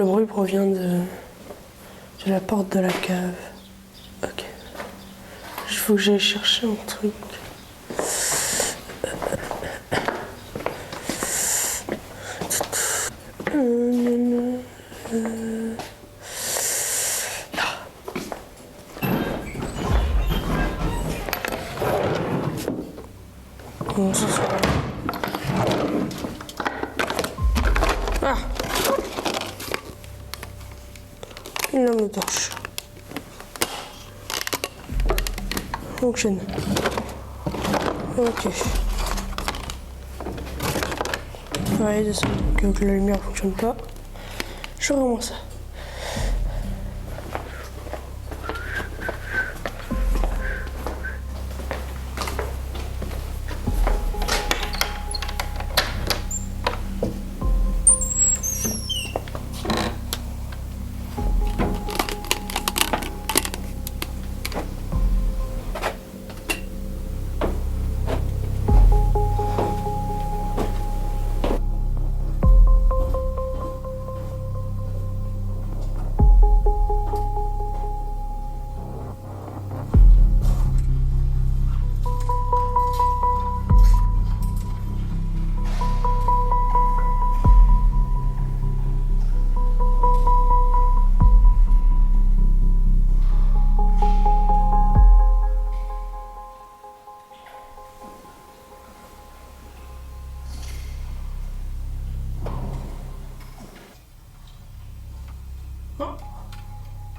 Le bruit provient de la porte de la cave. Ok. Il faut que j'aille chercher un truc. Bon, ça sera... Ah! Une lame de torche. Fonctionne. Ok. Ouais, descend. Donc la lumière ne fonctionne pas. Je ramasse ça.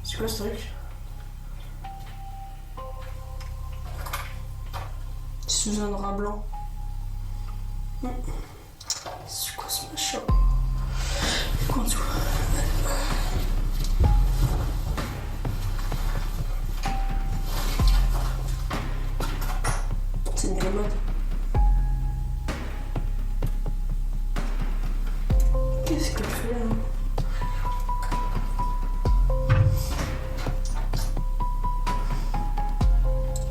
C'est quoi ce truc? Sous un drap blanc. C'est quoi ce machin? Quoi en dessous? C'est une commode. Qu'est-ce qu'elle fait là?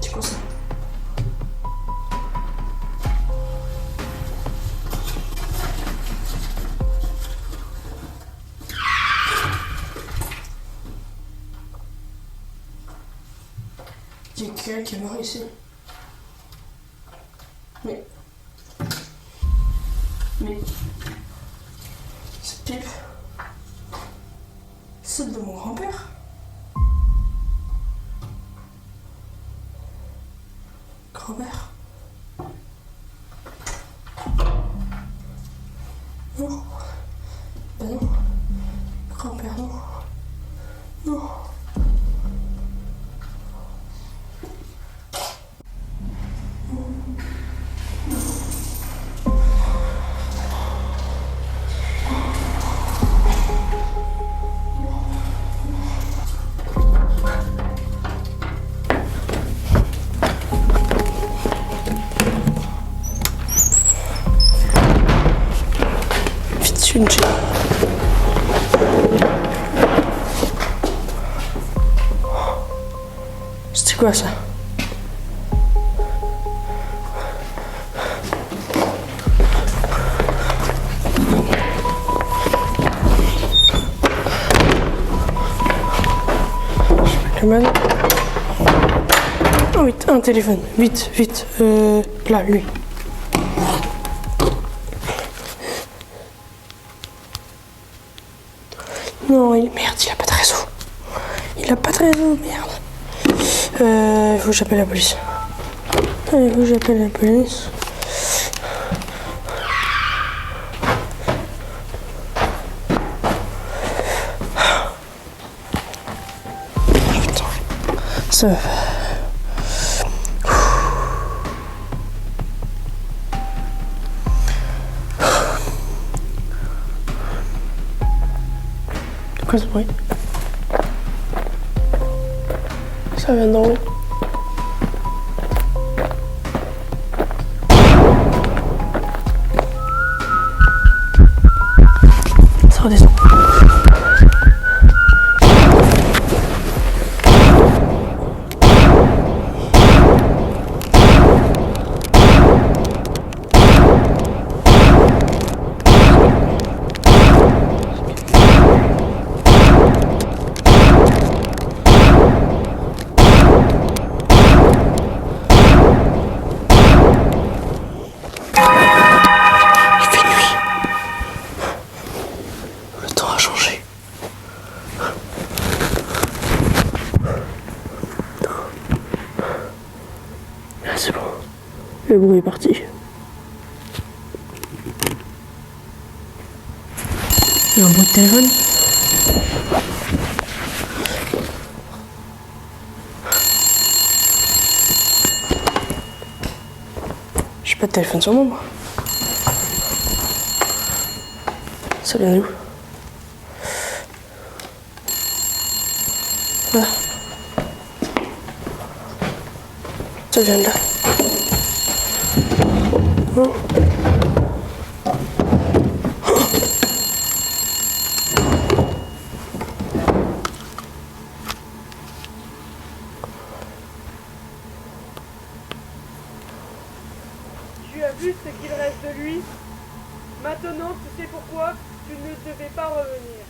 C'est quoi ça? Il y a quelqu'un qui est mort ici. Mais cette pipe, c'est celle de mon grand-père. Grand-père? Non. Ben non. Grand-père, non. Non. Une chaîne. C'était quoi ça? Oh vite, un téléphone, vite, vite, là, lui. Non, merde, il a pas de réseau. Il a pas de réseau, merde. Il faut que j'appelle la police. Il faut que j'appelle la police. Putain, ça va. Quoi ce bruit? Ça vient d'en haut. Ça redescend. Le bruit est parti. Il y a un bruit de téléphone. J'ai pas de téléphone sur moi. Ça vient d'où? Là. Ça vient de là. Oh. Tu as vu ce qu'il reste de lui? Maintenant, tu sais pourquoi tu ne devais pas revenir.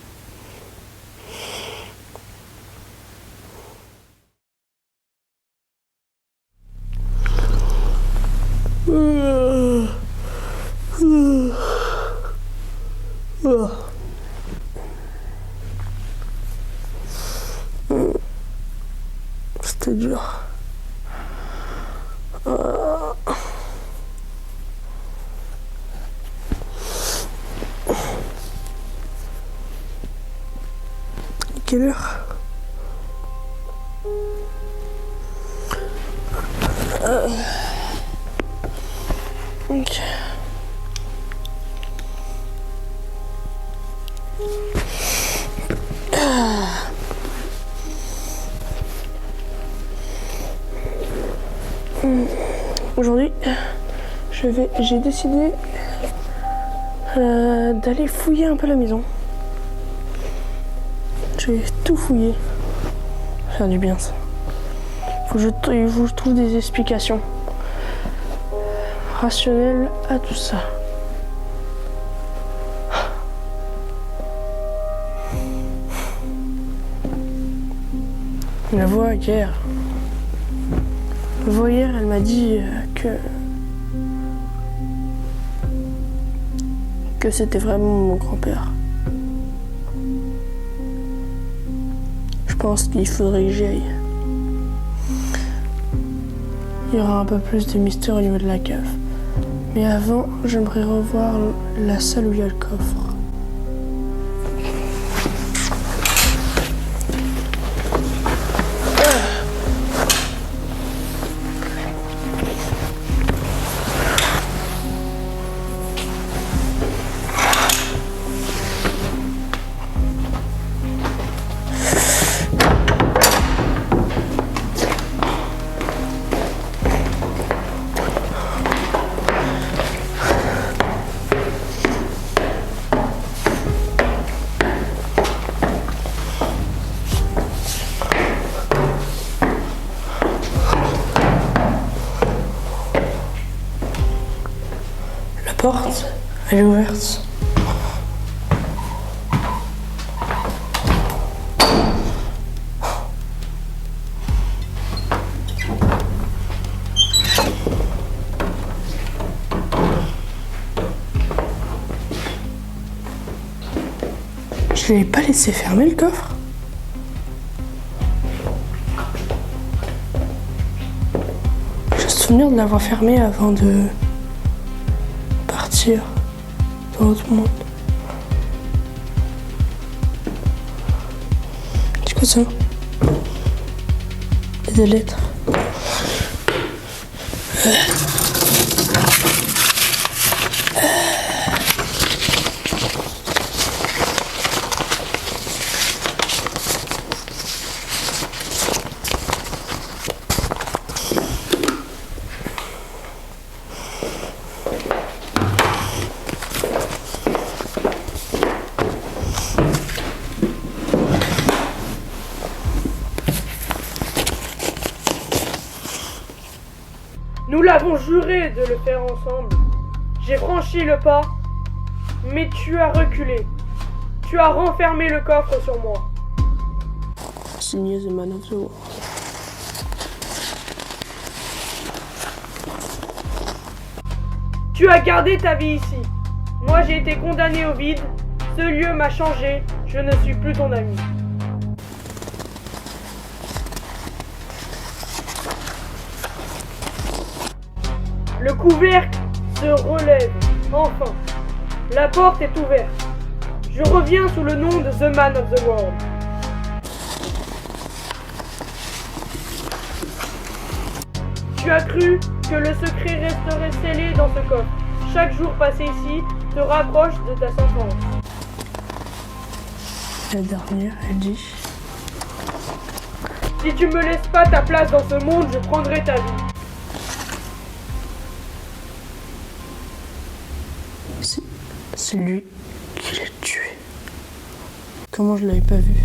C'était dur. Quelle heure? Ok. Aujourd'hui, j'ai décidé d'aller fouiller un peu la maison. Je vais tout fouiller. Ça va faire du bien ça. Faut que je trouve des explications rationnelles à tout ça. La voix hier, elle m'a dit que c'était vraiment mon grand-père. Je pense qu'il faudrait que j'y aille. Il y aura un peu plus de mystère au niveau de la cave. Mais avant, j'aimerais revoir la salle où il y a le coffre. La porte, elle est ouverte. Je l'ai pas laissé fermer le coffre. J'ai le souvenir de l'avoir fermé avant de partir dans l'autre monde. C'est quoi ça? Il y a des lettres. Nous l'avons juré de le faire ensemble. J'ai franchi le pas, mais tu as reculé. Tu as renfermé le coffre sur moi. Signé The Man of the World. Tu as gardé ta vie ici. Moi j'ai été condamné au vide. Ce lieu m'a changé. Je ne suis plus ton ami. Le couvercle se relève. Enfin, la porte est ouverte. Je reviens sous le nom de The Man of the World. Tu as cru que le secret resterait scellé dans ce coffre. Chaque jour passé ici te rapproche de ta sentence. La dernière, elle dit... Si tu me laisses pas ta place dans ce monde, je prendrai ta vie. C'est lui qui l'a tué. Comment je l'avais pas vu?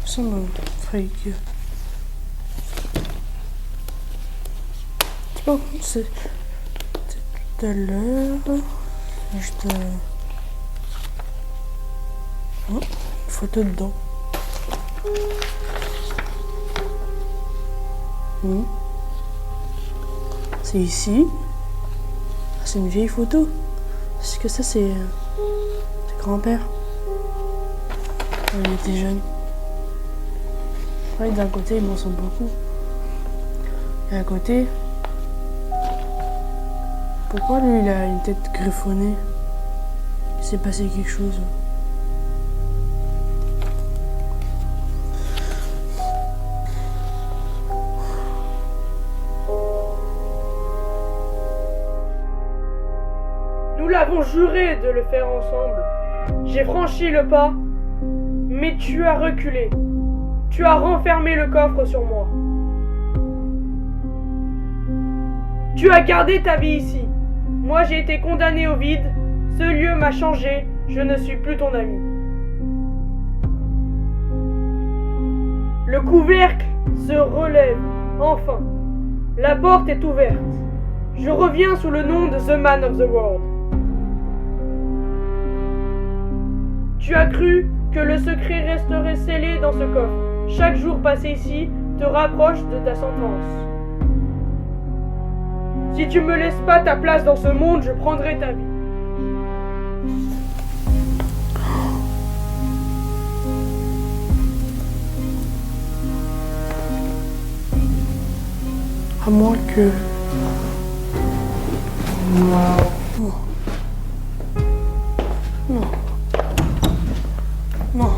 Ça me fric. C'est pas c'est tout à l'heure. Juste. Oh, une photo dedans. C'est ici. Ah, c'est une vieille photo. Parce que ça, c'est grand-père. Quand il était jeune. Ouais, d'un côté, il m'en ressemble beaucoup. Et à côté, pourquoi lui, il a une tête griffonnée? Il s'est passé quelque chose. Nous l'avons juré de le faire ensemble. J'ai franchi le pas, mais tu as reculé. Tu as renfermé le coffre sur moi. Tu as gardé ta vie ici. Moi, j'ai été condamné au vide. Ce lieu m'a changé. Je ne suis plus ton ami. Le couvercle se relève. Enfin, la porte est ouverte. Je reviens sous le nom de The Man of the World. Tu as cru que le secret resterait scellé dans ce coffre. Chaque jour passé ici te rapproche de ta sentence. Si tu me laisses pas ta place dans ce monde, je prendrai ta vie. À moins que... Non. Non. Non. Non.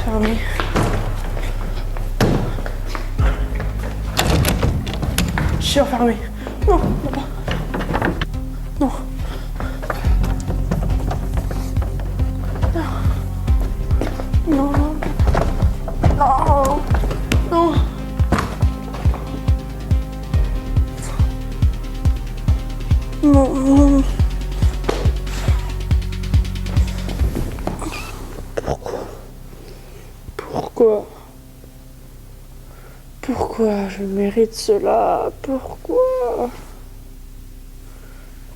Fermé. Je suis enfermé. Non, non, non. Non. Non. Non. Non. Non, non. Pourquoi je mérite cela?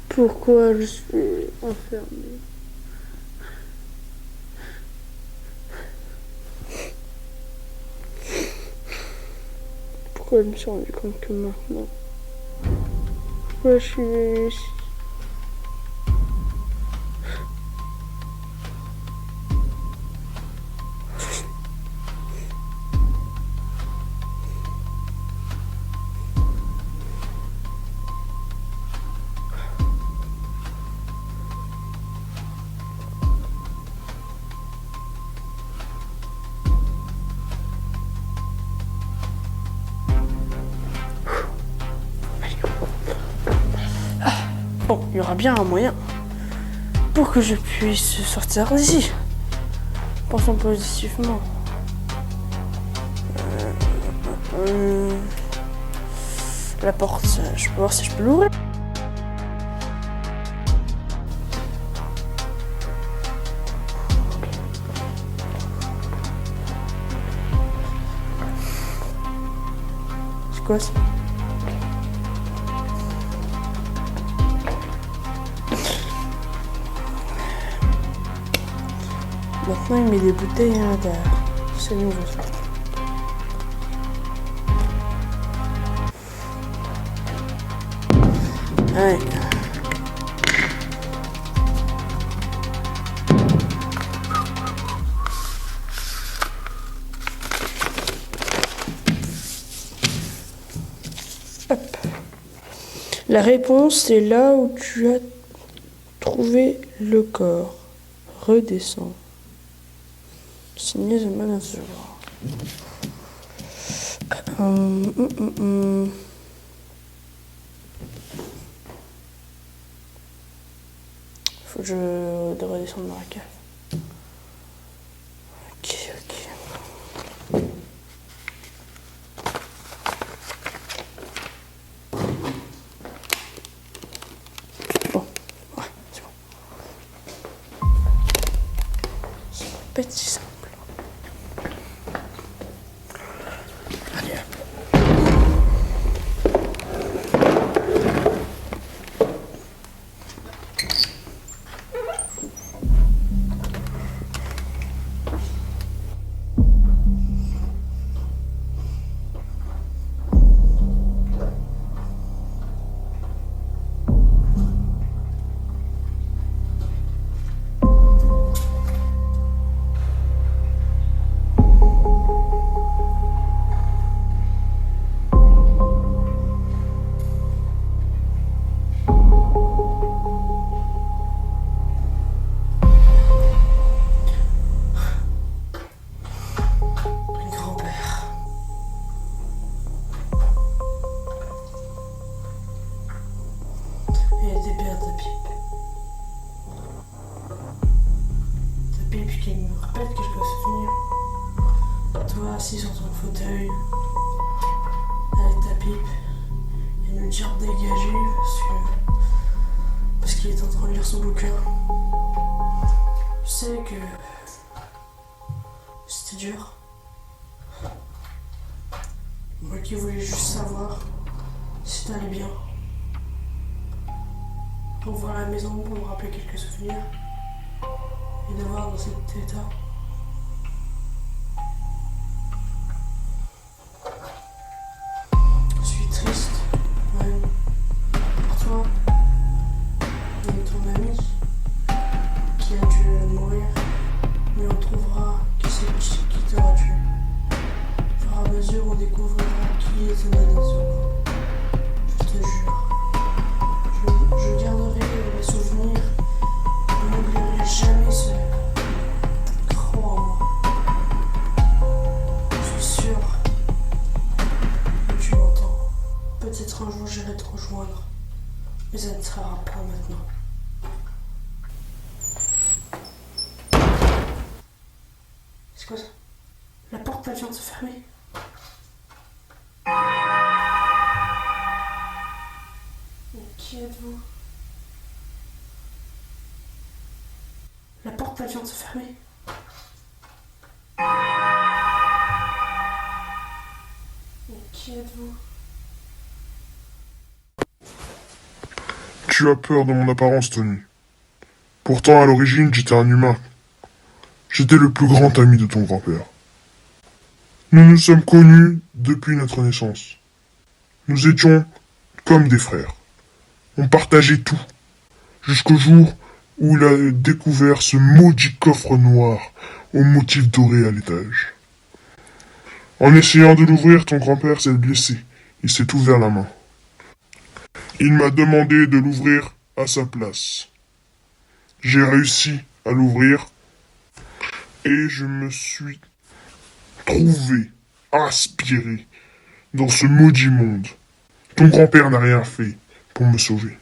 Pourquoi je suis enfermée? Pourquoi je me suis rendu compte que maintenant? Pourquoi je suis venue ici? Bon, il y aura bien un moyen pour que je puisse sortir d'ici. Pensons positivement. La porte, je peux voir si je peux l'ouvrir. C'est quoi ça? Maintenant il met des bouteilles à l'intérieur. C'est nouveau ça. Ouais. Hop. La réponse est là où tu as trouvé le corps. Redescends. Signé The Man of the War. Faut que je redescende dans la cave. Ok. Bon, ouais, c'est bon. Ça va pas être si simple. Allez, hop. Et des paires de pipes. De pipes qui me rappellent que je dois souvenir. Toi assis sur ton fauteuil, avec ta pipe, et nous dire de dégager parce qu'il est en train de lire son bouquin. Je sais que c'était dur. Moi qui voulais juste savoir si t'allais bien. Revoir la maison pour me rappeler quelques souvenirs et de voir dans cet état. Je suis triste, même pour toi et ton ami qui a dû mourir, mais on trouvera qui c'est qui t'aura tué. Au fur et à mesure, on découvrira qui est The Man of the War. Je te jure. Je garderai mes souvenirs, je n'oublierai jamais ce. Crois en moi. Je suis sûr que tu m'entends. Peut-être un jour j'irai te rejoindre, mais ça ne sera pas maintenant. C'est quoi ça? La porte vient de se fermer. Qui êtes-vous? La porte vient de se fermer. Qui êtes-vous? Tu as peur de mon apparence, Tony. Pourtant, à l'origine, j'étais un humain. J'étais le plus grand ami de ton grand-père. Nous nous sommes connus depuis notre naissance. Nous étions comme des frères. On partageait tout, jusqu'au jour où il a découvert ce maudit coffre noir aux motifs dorés à l'étage. En essayant de l'ouvrir, ton grand-père s'est blessé. Il s'est ouvert la main. Il m'a demandé de l'ouvrir à sa place. J'ai réussi à l'ouvrir et je me suis trouvé aspiré dans ce maudit monde. Ton grand-père n'a rien fait pour me sauver.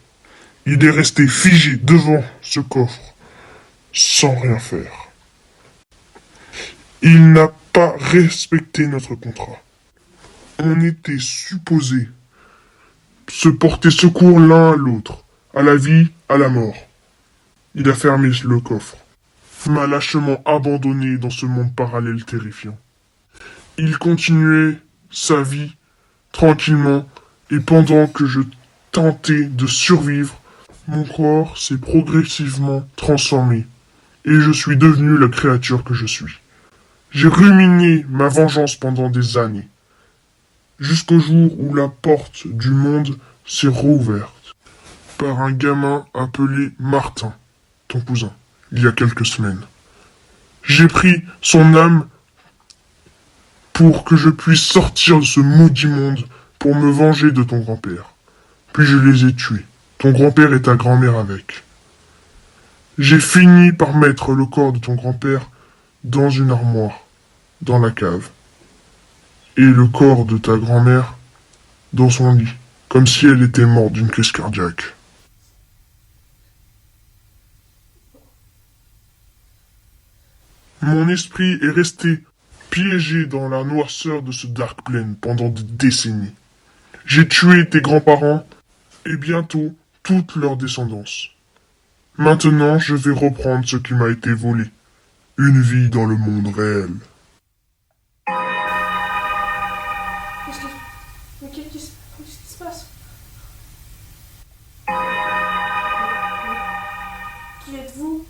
Il est resté figé devant ce coffre, sans rien faire. Il n'a pas respecté notre contrat. On était supposés se porter secours l'un à l'autre, à la vie, à la mort. Il a fermé le coffre, m'a lâchement abandonné dans ce monde parallèle terrifiant. Il continuait sa vie tranquillement, et pendant que je tentais de survivre, mon corps s'est progressivement transformé, et je suis devenu la créature que je suis. J'ai ruminé ma vengeance pendant des années, jusqu'au jour où la porte du monde s'est rouverte par un gamin appelé Martin, ton cousin, il y a quelques semaines. J'ai pris son âme pour que je puisse sortir de ce maudit monde pour me venger de ton grand-père. Puis je les ai tués, ton grand-père et ta grand-mère avec. J'ai fini par mettre le corps de ton grand-père dans une armoire, dans la cave, et le corps de ta grand-mère dans son lit, comme si elle était morte d'une crise cardiaque. Mon esprit est resté piégé dans la noirceur de ce Dark Plane pendant des décennies. J'ai tué tes grands-parents et bientôt toute leur descendance. Maintenant, je vais reprendre ce qui m'a été volé. Une vie dans le monde réel. Qu'est-ce qui se passe? Qui êtes-vous?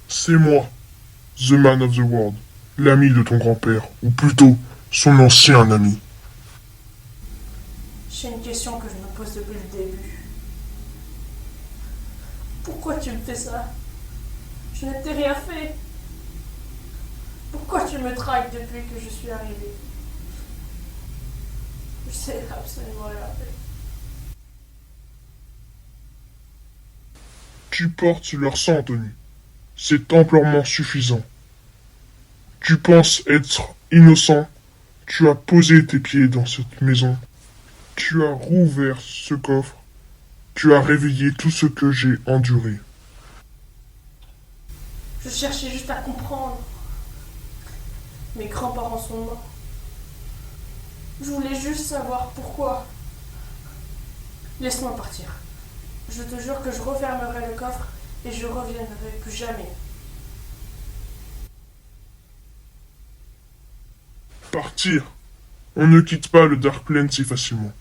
C'est moi, The Man of the World, l'ami de ton grand-père, ou plutôt son ancien ami. J'ai une question que je me pose depuis le début. Pourquoi tu me fais ça? Je ne t'ai rien fait. Pourquoi tu me traques depuis que je suis arrivé? Je sais absolument rien faire. Tu portes leur sang, Anthony. C'est amplement suffisant. Tu penses être innocent. Tu as posé tes pieds dans cette maison. Tu as rouvert ce coffre. Tu as réveillé tout ce que j'ai enduré. Je cherchais juste à comprendre. Mes grands-parents sont morts. Je voulais juste savoir pourquoi. Laisse-moi partir. Je te jure que je refermerai le coffre et je reviendrai plus jamais. Partir. On ne quitte pas le Dark Plane si facilement.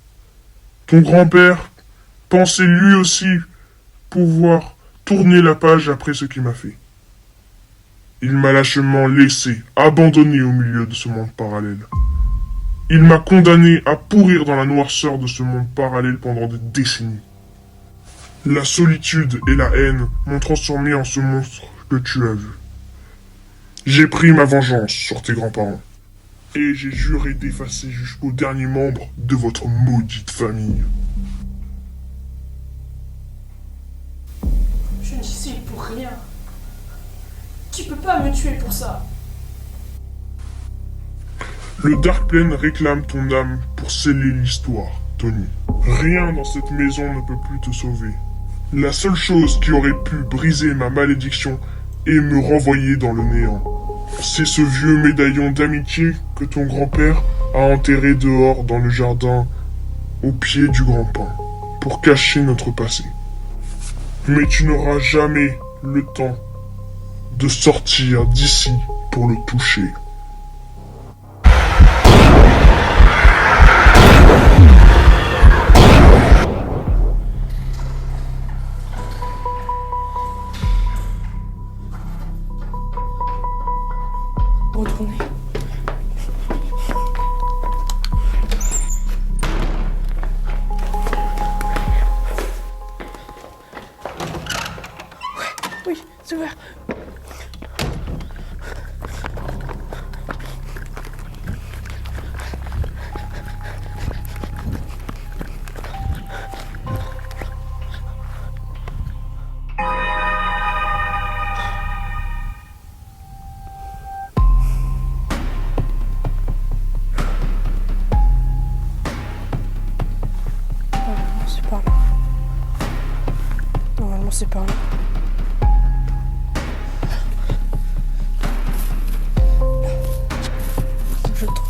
Ton grand-père pensait lui aussi pouvoir tourner la page après ce qu'il m'a fait. Il m'a lâchement laissé, abandonné au milieu de ce monde parallèle. Il m'a condamné à pourrir dans la noirceur de ce monde parallèle pendant des décennies. La solitude et la haine m'ont transformé en ce monstre que tu as vu. J'ai pris ma vengeance sur tes grands-parents. Et j'ai juré d'effacer jusqu'au dernier membre de votre maudite famille. Je ne suis pour rien. Tu peux pas me tuer pour ça. Le Dark Plane réclame ton âme pour sceller l'histoire, Tony. Rien dans cette maison ne peut plus te sauver. La seule chose qui aurait pu briser ma malédiction et me renvoyer dans le néant, c'est ce vieux médaillon d'amitié que ton grand-père a enterré dehors dans le jardin au pied du grand pin pour cacher notre passé. Mais tu n'auras jamais le temps de sortir d'ici pour le toucher. Retournez. Oui, c'est ouvert. Normalement, c'est par là. Je le trouve.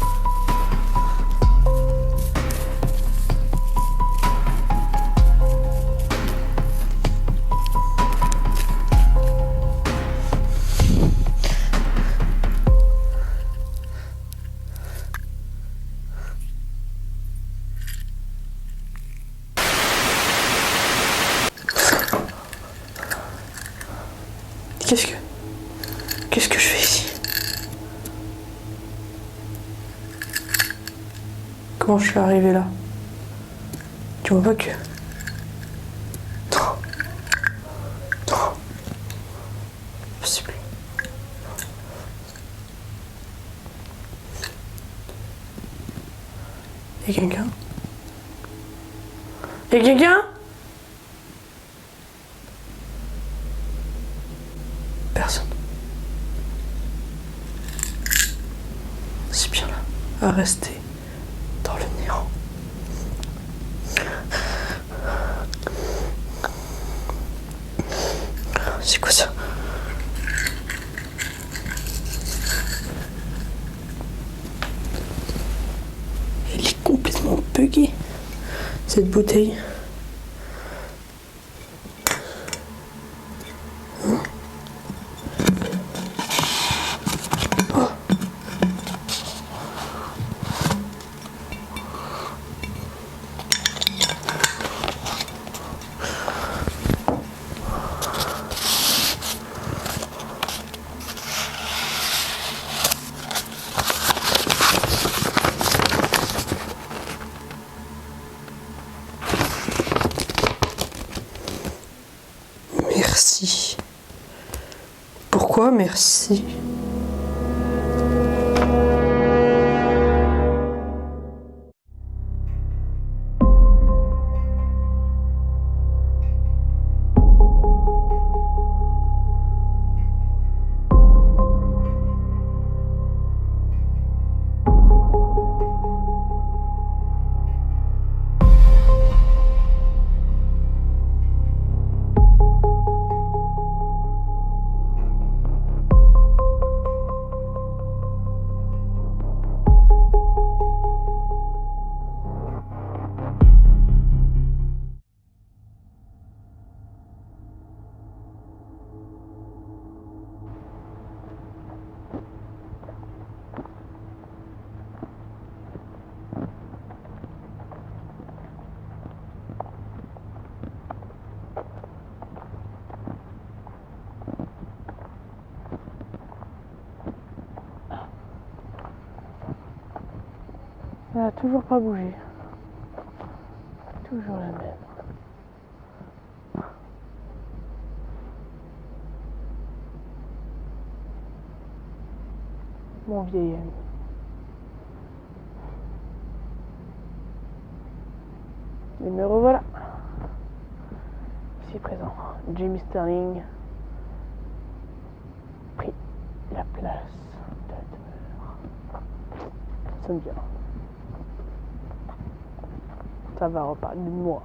comment je suis arrivé là. Tu vois pas que... Non. Non. Impossible. Y'a quelqu'un? Y'a quelqu'un? Personne. C'est bien là, à rester dans le néant. C'est quoi ça? Elle est complètement buggée, cette bouteille. Merci. Pourquoi merci? Ça n'a toujours pas bougé. Toujours la même. Mon vieil ami. Et me revoilà. Ici présent. Jimmy Sterling pris la place de la demeure. Ça sonne bien. Ça va reparler de moi.